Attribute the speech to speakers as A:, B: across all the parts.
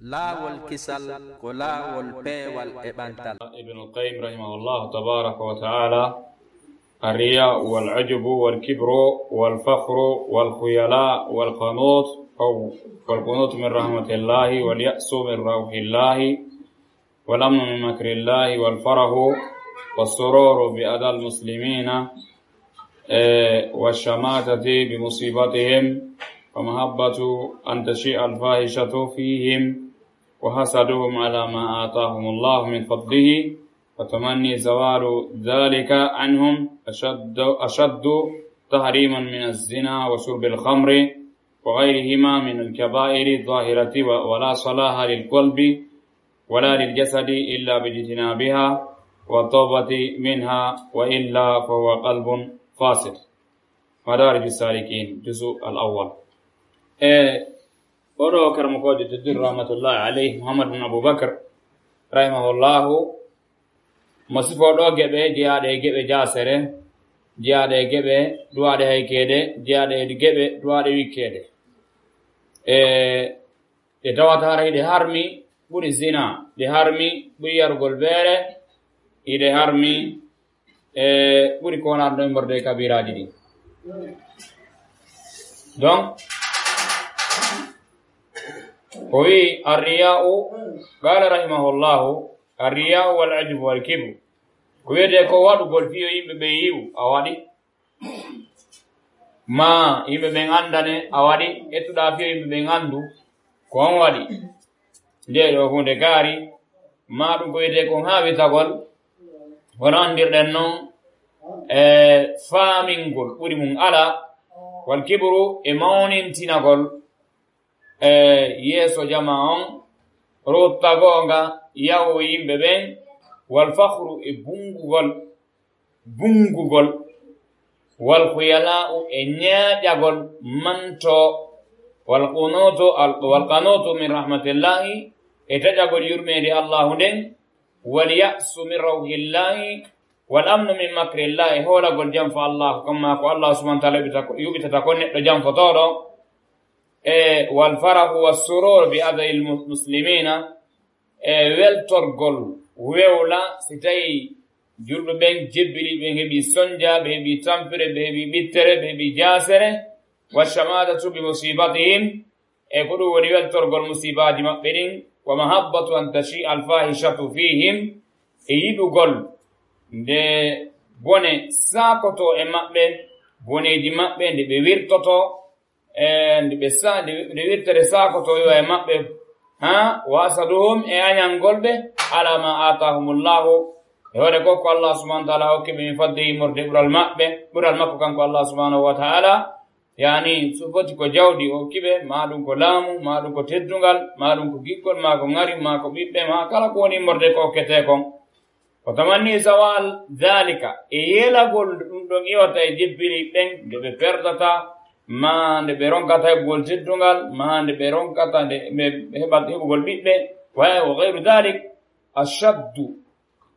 A: LAAWOL KISAL ko LAAWOL peewal e ɓantal.
B: ابن القيم رحمه الله تبارك وتعالى: الرياء والعجب والكبر والفخر والخيلاء والقنوط والقنوط من رحمة الله واليأس من روح الله والأمن من مكر الله والفرح والسرور بأذى المسلمين والشماتة بمصيبتهم ومحبة أن تشيء الفاحشة فيهم وحسدهم على ما آتاهم الله من فضله وتمني زوال ذلك عنهم أشد تحريما من الزنا وشرب الخمر وغيرهما من الكبائر الظاهرة ولا صلاح للقلب ولا للجسد إلا باجتنابها والتوبة منها وإلا فهو قلب فاسد. مدارج السالكين جزء الأول. ورو كرمكو جدد رحمة الله عليه محمد بن أبو بكر رحمه الله مصفو دو جبه جياده جبه جاسره جياده جبه دوade haykede jiyade gebe duade wikkede de tawatare de harmi buri zina de harmi buri yargol bere ide harmi buri konar do morde kabiraji di donc وي الرياء قال رحمه الله الرياء والعجب والكبر كويده كو وادو gol fiyo yimbe be yiwu awadi ma yimbe be andane awadi ettuda fiyo yimbe be andu ko on wadi de do hunde gari ma dum koyde ko hawi tagol wona andirden non famingol buri mun ala wal kibru e mawnintinagol yeso jama on rottagonga yawo yimbe ben wal fakhru e bungugol wal khuyala'u e nyaajagol manto wal qanutu min rahmatillahi e tajagol yurmede Allah den wal ya'su min rawhillahi wal amnu min makrillahi holagol jam fa Allah kama ko Allah subhanahu wa ta'ala yubita ko neddo jam fotodo والفرح والسرور بأذى المسلمين weltorgol wewla sitay julbe ben jebbiri be hebi sonja be hebi tampere be hebi bittere be hebi jasere washamadatu bi musibatihim e kodu woni weltorgol musibaji mabbe din wa mahabbatu an tashi al fahishatu fihim e yidugol de bone sakoto e mabbe boneji mabbe de be wirtoto and be sa de wirtere sakoto yo e mabbe wasaduhum e anyangolbe ala ma atahumullahu e wade ko Allah subhanahu wa ta'ala hokki be fadde morde bural makko kanko Allah subhanahu wa ta'ala yani sufoti ko jawdi o kibe madum ko laamu madum ko teddungal madum ko gikkol ma ko ngari ma ko bibbe ma kala ko woni morde ko kete kon ko tamanni zawal zalika e yelagol dum don iwata e jibbiri ben de be perdata ma nde ɓe ronkata heɓugol teddungal ma nde ɓe ronkata nde ɓe heɓat heɓugol ɓiɓɓe wa gayru dalik ashaddu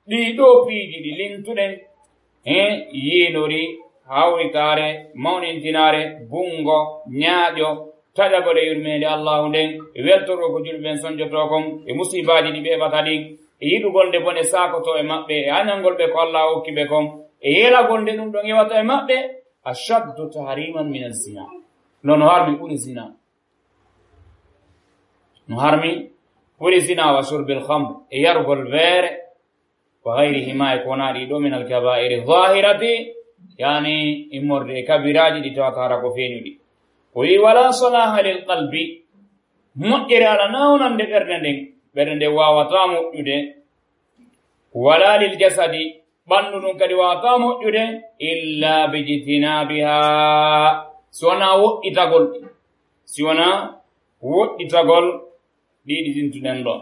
B: ɗiɗo piiji ɗi lintuɗen yiinori hawritare mawnintinare bungo ñaaƴo taƴagol e yurmede allahu nden e weltorgo ko julɓe ɓen sonjoto kon e musibaji ɗi ɓe heɓata ɗin e yiɗugol nde bone sakoto e maɓɓe e añalngol ɓe ko allah hokki ɓe kon e yelagol nde ɗum ɗon iwata e maɓɓe ashaddu tahriman min az-zina non harmi puri zina no harmi puri zina wa shurbil khamr e yargol vere wa ghayrihima e konadi do min al-kaba'ir adh-dhahirati yani imorde kabiraji di tawatara ko fenudi wi wala salaha lil qalbi mujjira ala nawnande bernde wawata moƴƴude wala lil jasadi bandu dun kadi wata moƴƴude illa bijtinabiha siwana woɗɗitagol ɗiɗi tintuɗen ɗo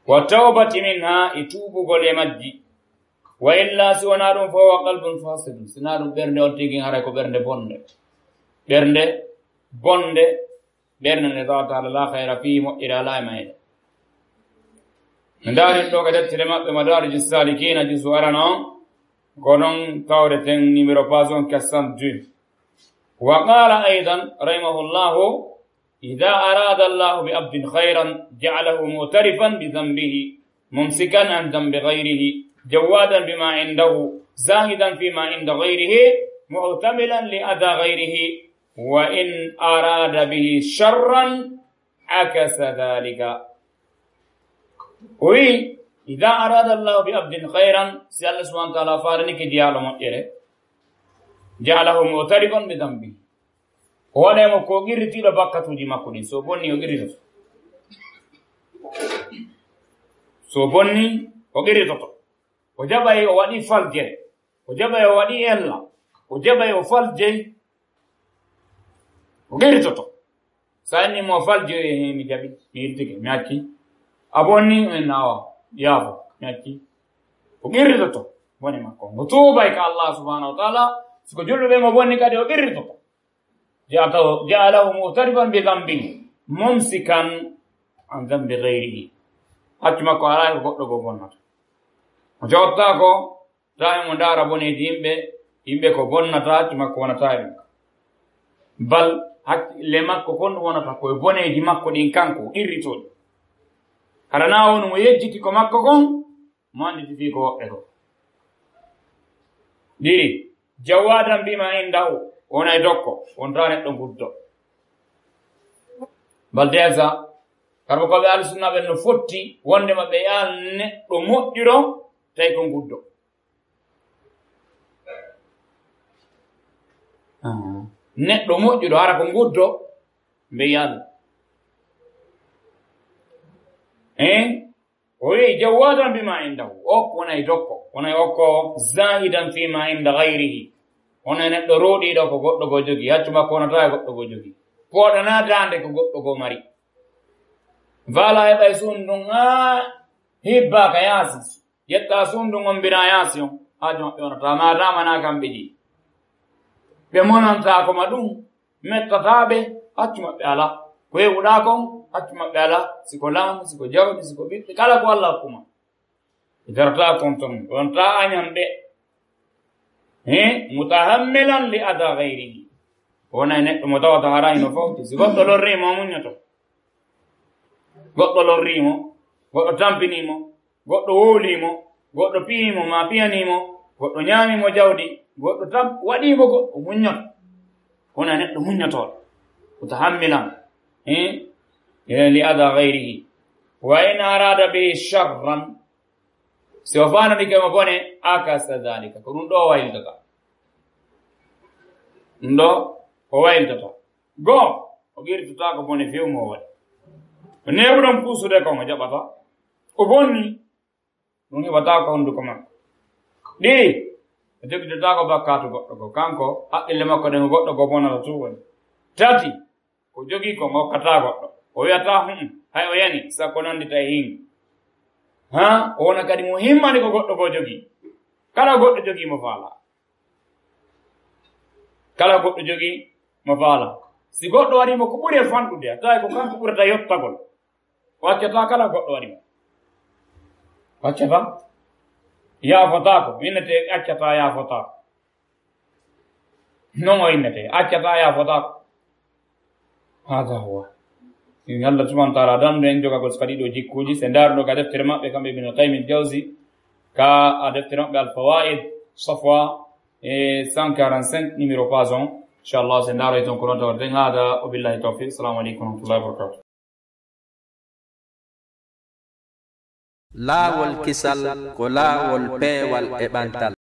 B: wa tawbati minha e tubugol e majji wa illa siwana ɗum fo wa qalbun fasid sina ɗum ɓernde on tigi haray ko ɓernde bonde nde tawata la khayra fi moƴƴire ala e mayde ndarin ɗo ka deftere maɓɓe madariji salikina juzu arana on ko non tawreten numéro page 402 wa qala aidan rahimahullahu إذا أراد الله بعبد خيرا جعله معترفا بذنبه ممسكا عن ذنب غيره جوادا بما عنده زاهدا فيما عند غيره معتملا لأذى غيره وإن أراد به شرا عكس ذلك. وي إذا أراد الله بعبد خيرا سأل سبحانه وتعالى فارنك جعله معترفا بذنبه wala mo ko girti lo bakatu di makudi so bonni o girti to o jabay o wadi falje o jabay o wadi ella o jabay o falje o girti to sani mo falje mi jabi irtike nyaki abonni nawa yafo nyaki o girti to bonni makko mutuba ka Allah subhanahu wa ta'ala siko julbe mo bonni kadi o girti to جعله معترفا بذنبه ممسكا عن ذنب غيره حتما ko ala goddo go bonnata jotta ko tawi mo ndara bonedi yimbe ko bonnata hatima ko wonata dum bal hakkille makko kon wonata ko bonedi makko din kanko irritodi harana wonu mo yejjiti ko makko kon mo andi fi ko wobbe ko diri jawadan bima indahu onay dokko on tane don guddo baldeza karbo ko be al-sunna ben no fotti wonde mabbe yal neddo moddiro tay ko guddo neddo moddiro ara ko guddo be yal oyi jawadan bima indahu o onay dokko onay okko zahidan fi ma inda ghairihi on neddo rodi do ko goddo go jogi haccuma ko onata goddo go jogi podana dande ko goddo go mari vala e bay sundun hibba ka yasis yetta sundun on bina yasio ajo onata ma dama na kambe di be monanta ko madum mettatabe haccuma be ala ko e wuda kon haccuma be ala siko lam siko jawi siko bitti kala ko Allah kuma idarta konton on ta anyambe mutahammilan li adha ghayrihi ona netto mutawata haraino fawti si goddo lorrimo munyoto goddo lorrimo goddo tampinimo goddo wolimo goddo piimo ma pianimo goddo nyamimo jawdi goddo tam wadimo goddo munyoto ona netto munyoto mutahammilan li adha ghayrihi wa in arada bi sharran sofana bikama bone akasa dhalika ko dum do wayltata ndo o wayltata go o girtata ko bone fewmo wadi ne budon pusude ko jabata o bonni dum hebata ko hondu ko man di jogitata ko bakkato goddo ko kanko haqqille makko den goddo go bonata tuwon tati ko jogi ko ngokkata goddo o yata hay o yani sakko nandita hin ona kadi muhimmani ko goddo go jogi kala goddo jogi mo faala kala goddo jogi mo faala si goddo wari mo ko buri fandude tay ko kanko burata yottagol waccata kala goddo wari mo waccata ya fotako minete accata ya fotako non o innete accata ya fotako hada huwa Allah subhanahu wa ta'ala dan den joga ko skadi do jikkuji se dardo ga deftere mabbe kambe ibn Qayyim al-Jawzi ka deftere mabbe al-fawaid safwa 145 numéro pazon inshallah se ndaro iton ko ronta den hada wabillahi tawfiq assalamu alaykum wa rahmatullahi wa barakatuh
A: LAAWOL KISAL ko LAAWOL peewal e bantal